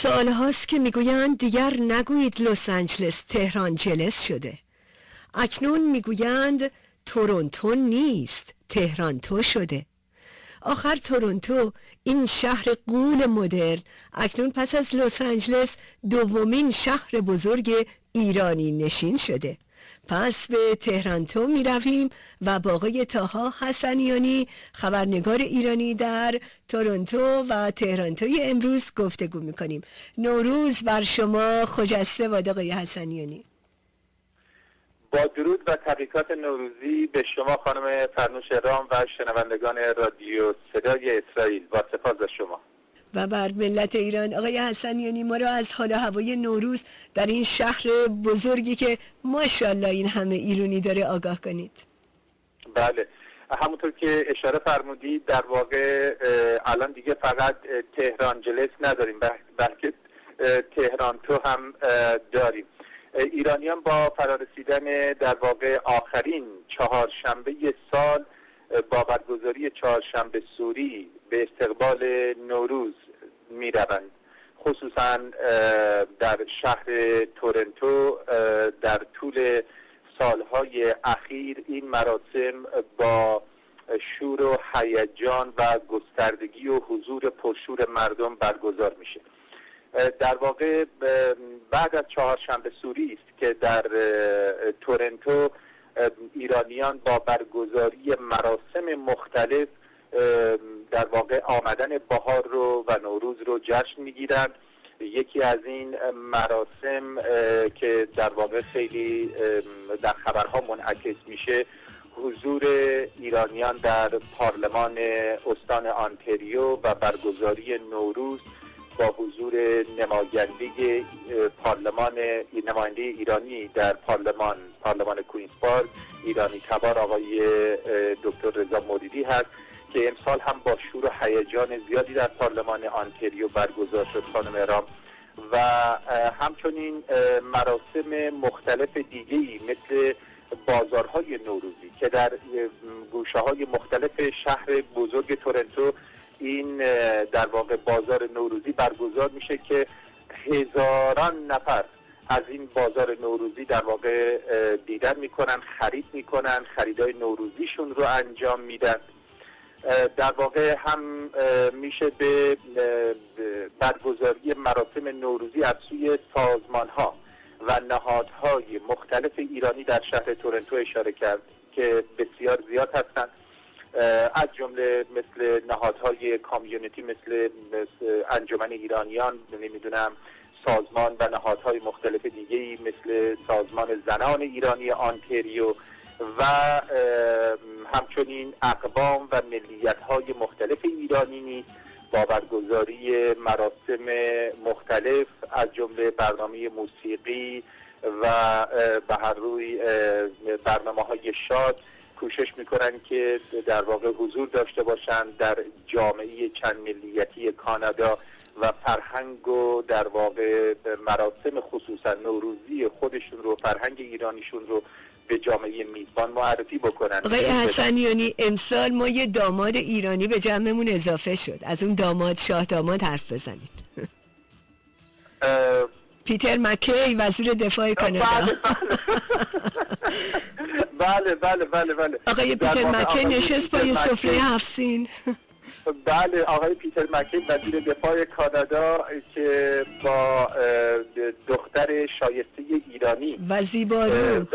سالهاست که میگویند دیگر نگویید لس آنجلس تهران جلس شده. اکنون میگویند تورنتو نیست تهران تو شده. آخر تورنتو این شهر غول مدرن اکنون پس از لس آنجلس دومین شهر بزرگ ایرانی نشین شده. پس به تهرانتو می رویم و با آقای طاها حسنیانی خبرنگار ایرانی در تورنتو و تهرانتوی امروز گفتگو می کنیم. نوروز بر شما خجسته باد آقای حسنیانی. با درود و تبریکات نوروزی به شما خانم فرنوش رام و شنوندگان رادیو صدای اسرائیل، با سپاس از شما و بر ملت ایران. آقای حسنیانی، ما را از حال هوای نوروز در این شهر بزرگی که ماشاءالله این همه ایرانی داره آگاه کنید. بله، همونطور که اشاره فرمودید در واقع الان دیگه فقط تهران جلس نداریم بلکه تهرانتو هم داریم. ایرانیان با فرارسیدن در واقع آخرین چهارشنبه سال با برگزاری چهارشنبه سوری به استقبال نوروز می روند. خصوصا در شهر تورنتو در طول سالهای اخیر این مراسم با شور و هیجان و گستردگی و حضور پرشور مردم برگزار میشه. در واقع بعد از چهارشنبه سوری است که در تورنتو ایرانیان با برگزاری مراسم مختلف در واقع آمدن بهار رو و نوروز رو جشن میگیرند. یکی از این مراسم که در واقع خیلی در خبرها منعکس میشه حضور ایرانیان در پارلمان استان آنتریو و برگزاری نوروز با حضور نماینده ایرانی در پارلمان کوینز پارک، ایرانی تبار آقای دکتر رضا موریدی هست که امسال هم با شور و هیجان زیادی در پارلمان آنتریو برگزار شد خانم رام. و همچنین مراسم مختلف دیگه‌ای مثل بازارهای نوروزی که در گوشه‌های مختلف شهر بزرگ تورنتو این در واقع بازار نوروزی برگزار میشه که هزاران نفر از این بازار نوروزی در واقع دیدن میکنن، خرید میکنن، خریدای نوروزیشون رو انجام میدن. در واقع هم میشه به برگزاری مراسم نوروزی از سوی سازمان‌ها و نهادهای مختلف ایرانی در شهر تورنتو اشاره کرد که بسیار زیاد هستند، از جمله مثل نهادهای کامیونیتی مثل انجمن ایرانیان، نمیدونم سازمان و نهادهای مختلف دیگه‌ای مثل سازمان زنان ایرانی آنتریو و همچنین اقوام و ملیت‌های مختلف ایرانی نیز با برگزاری مراسم مختلف از جمله برنامه موسیقی و به هر روی برنامه‌های شاد کوشش میکنن که در واقع حضور داشته باشند در جامعه چند ملیتی کانادا و فرهنگ و در واقع مراسم خصوصا نوروزی خودشون رو، فرهنگ ایرانیشون رو به جامعه میزبان معرفی بکنن. آقای حسنیانی، امسال ما یه داماد ایرانی به جمعمون اضافه شد. از اون داماد، شاه داماد حرف بزنید. پیتر مکی، وزیر دفاع کانادا. بله. آقای پیتر مکی نشست پای سفره 7 سین. بله، آقای پیتر مکی وزیر دفاع کانادا که با دختر شایسته ایرانی و زیبارو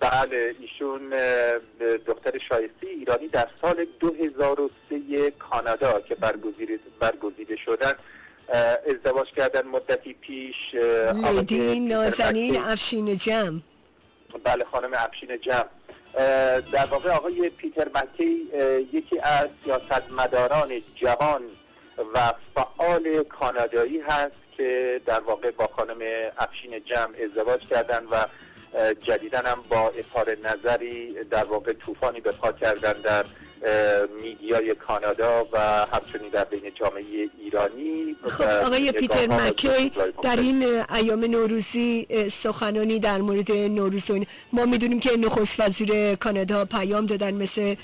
بله، ایشون دختر شایسته ایرانی در سال 2003 کانادا که برگزیده شدن ازدواج کردن مدتی پیش. لیدی نازنین افشین جمع. بله، خانم افشین جمع. در واقع آقای پیتر مکی یکی از سیاستمداران جوان و فعال کانادایی هست که در واقع با خانم افشین جمع ازدواج کردن و جدیداً هم با اظهار نظری در واقع طوفانی به پا کردن در میدیای کانادا و همچنین در بین جامعه ایرانی. خب آقای پیتر مکی، در این ایام نوروزی سخنانی در مورد نوروز ما میدونیم که نخست وزیر کانادا پیام دادن مثل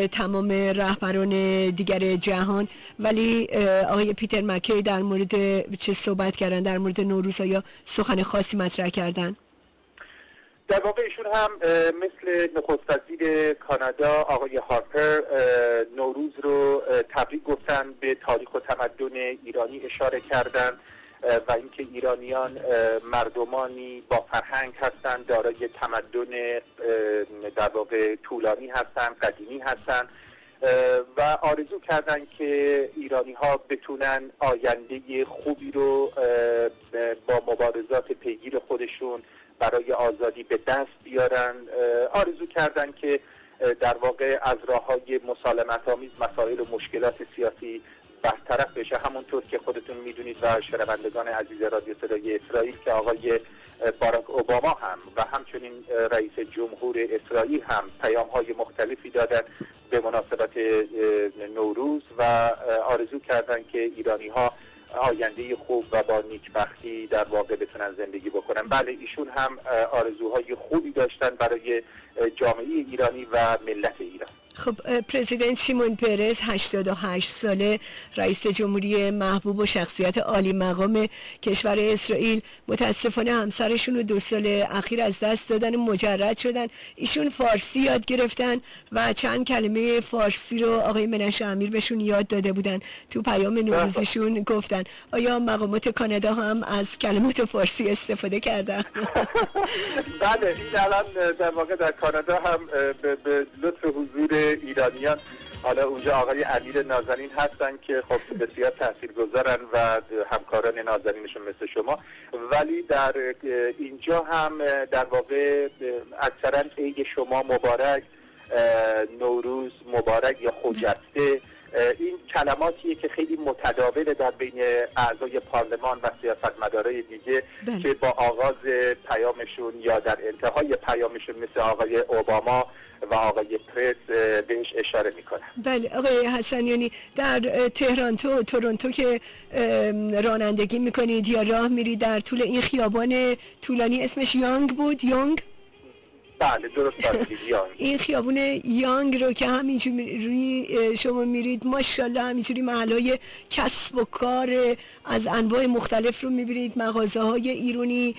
تمام رهبران دیگر جهان، ولی آقای پیتر مکی در مورد چه صحبت کردن در مورد نوروز یا سخن خاصی مطرح کردن؟ در واقع ایشون هم مثل نخست وزیر کانادا آقای هارپر نوروز رو تبریک گفتن، به تاریخ و تمدن ایرانی اشاره کردند و اینکه ایرانیان مردمانی با فرهنگ هستند، دارای تمدن در واقع طولانی هستند، قدیمی هستند و آرزو کردند که ایرانی ها بتونن آینده خوبی رو با مبارزات پیگیر خودشون برای آزادی به دست بیارن. آرزو کردن که در واقع از راه‌های مسالمت‌آمیز مسائل و مشکلات سیاسی برطرف بشه، همونطور که خودتون میدونید و شنوندگان عزیز رادیو صدای اسرائیل که آقای باراک اوباما هم و همچنین رئیس جمهور اسرائیل هم پیام‌های مختلفی دادن به مناسبت نوروز و آرزو کردن که ایرانی‌ها آینده خوب و با نیکبختی در واقع بتونن زندگی بکنن. بله، ایشون هم آرزوهای خوبی داشتن برای جامعه ایرانی و ملت ایران. خب پرزیدنت شیمون پرز 88 ساله، رئیس جمهوری محبوب و شخصیت عالی مقام کشور اسرائیل، متاسفانه همسرشون رو 2 سال اخیر از دست دادن، مجرد شدن. ایشون فارسی یاد گرفتن و چند کلمه فارسی رو آقای منشه امیر بهشون یاد داده بودن. تو پیام نوروزیشون گفتن آیا مقامات کانادا هم از کلمات فارسی استفاده کردن؟ بله، این الان در واقع در کانادا هم به لطف حضور ایرانیان، حالا اونجا آقای امیر نازنین هستن که خب بسیار تاثیرگذارن و همکاران نازنینشون مثل شما، ولی در اینجا هم در واقع اکثرا عید شما مبارک، نوروز مبارک یا خجسته، این کلماتیه که خیلی متداوله در بین اعضای پارلمان و سیاستمدارای دیگه که با آغاز پیامشون یا در انتهای پیامشون مثل آقای اوباما و آقای پرس بهش اشاره میکنن. بله آقای حسنیانی، در تورنتو که رانندگی میکنید یا راه میرید در طول این خیابان طولانی، اسمش یانگ بود، یانگ؟ بله درست فرمودید، یانگ. این خیابون یانگ رو که همینجوری شما میرید، ماشاءالله همینجوری محلهای کسب و کار از انواع مختلف رو میبینید، مغازه های ایرانی،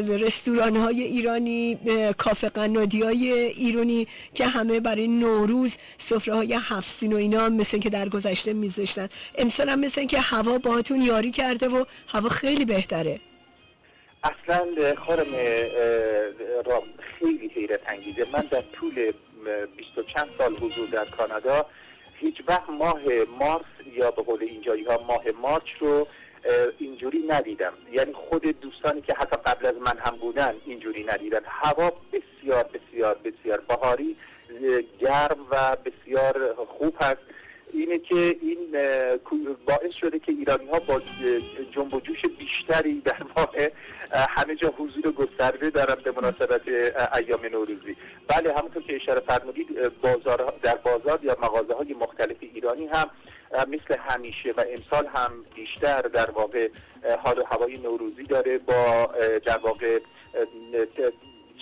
رستوران های ایرانی، کافه قنادی های ایرانی که همه برای نوروز سفره های 7 سین و اینا مثل که در گذشته میذاشتن. امسال هم مثل که هوا باهاتون یاری کرده و هوا خیلی بهتره. اصلا خانم رام خیلی حیرت انگیزه. من در طول 20 و چند سال حضور در کانادا هیچ وقت ماه مارس یا به قول اینجایی ها ماه مارچ رو اینجوری ندیدم. یعنی خود دوستانی که حتی قبل از من هم بودن اینجوری ندیدن. هوا بسیار بسیار بسیار بهاری، گرم و بسیار خوب هست. اینه که این باعث شده که ایرانی ها با جنب و جوش بیشتری در واقع همه جا حضور گسترده دارن به مناسبت ایام نوروزی. بله، همونطور که اشاره فرمودید در بازار یا مغازه های مختلف ایرانی هم مثل همیشه و امسال هم بیشتر در واقع حال و هوای نوروزی داره، با در واقع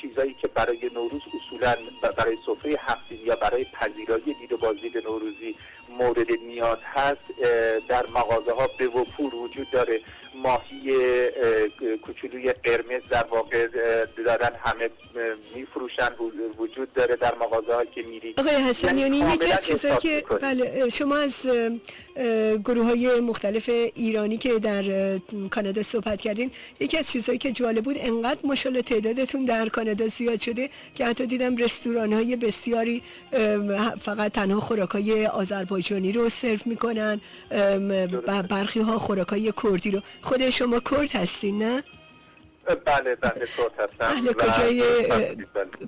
چیزایی که برای نوروز اصولا برای سفره 7 سین یا برای پذیرایی دید و بازدید نوروزی مورد نیاز هست در مغازه ها به وفور وجود داره. ماهی کوچولوی قرمز در واقع دارن همه میفروشن، وجود داره در مغازه ها که میرید. آقای حسنیانی، یکی از چیزایی که بله شما از گروه های مختلف ایرانی که در کانادا صحبت کردین، یکی از چیزایی که جالب بود انقدر ماشاءالله تعدادتون در کانادا زیاد شده که حتی دیدم رستوران های بسیاری فقط تنها خوراکای آذربایجانی رو سرو میکنن، برخی ها خوراکای کردی رو. خود شما کرد هستین نه؟ بله کرد هستم. اهل کجای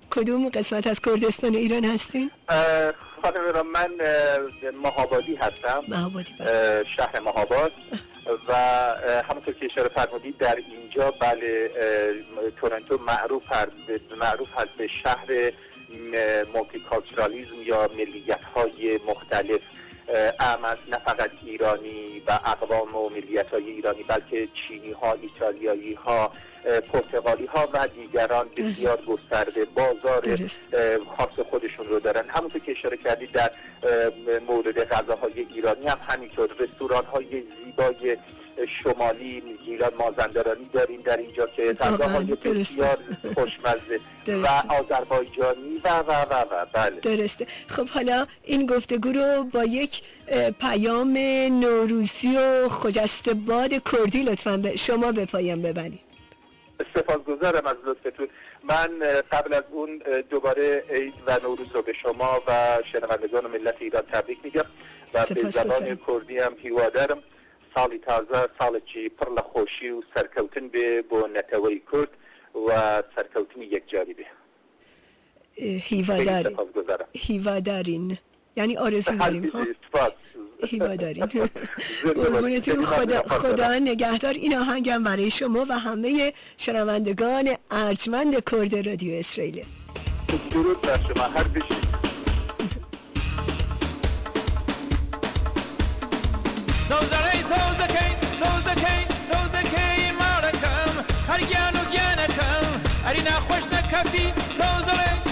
کدوم قسمت از کردستان ایران هستین؟ خانم را من مهابادی هستم، شهر مهاباد و همونطور که اشاره فرمودید در اینجا بله تورنتو معروف هست به شهر مولتیکالچرالیسم یا ملیت‌های مختلف نه فقط ایرانی و اقوام و ملیت‌های ایرانی بلکه چینی‌ها، ایتالیایی‌ها، پرتغالی‌ها و دیگران بسیار گسترده بازار خاص خودشون رو دارن. همونطور که اشاره کردید در مورد غذاهای ایرانی هم همینطور، رستوران‌های زیبای شمالی میگیران مازندرانی داریم در اینجا که غذاهای بسیار خوشمزه و آذربایجانی و بله درسته. خب حالا این گفتگو رو با یک پیام نوروزی و خجسته باد کردی لطفاً به شما به پایان ببرید. سپاسگزارم از لطفتون. من قبل از اون دوباره عید و نوروز رو به شما و شنوندگان و ملت ایران تبریک میگم و به زبان کردی هم هیوادارم سالی تازه، سالێکی پڕ لە خۆشی و سەرکەوتن بێ بۆ نەتەوەی کورد و سەرکەوتنی یەکجاری بێ. هیوادارین یعنی آرزو داریم ها. هیوادارین. قربونتون، خدا نگهدار. این آهنگم برای شما و همه شنوندگان ارجمند کرد رادیو اسرائیل. درود بر شما هر بشید. هر گیان و گیانەکەم ئەری ناخۆش نەکەفی سەوزەڵێ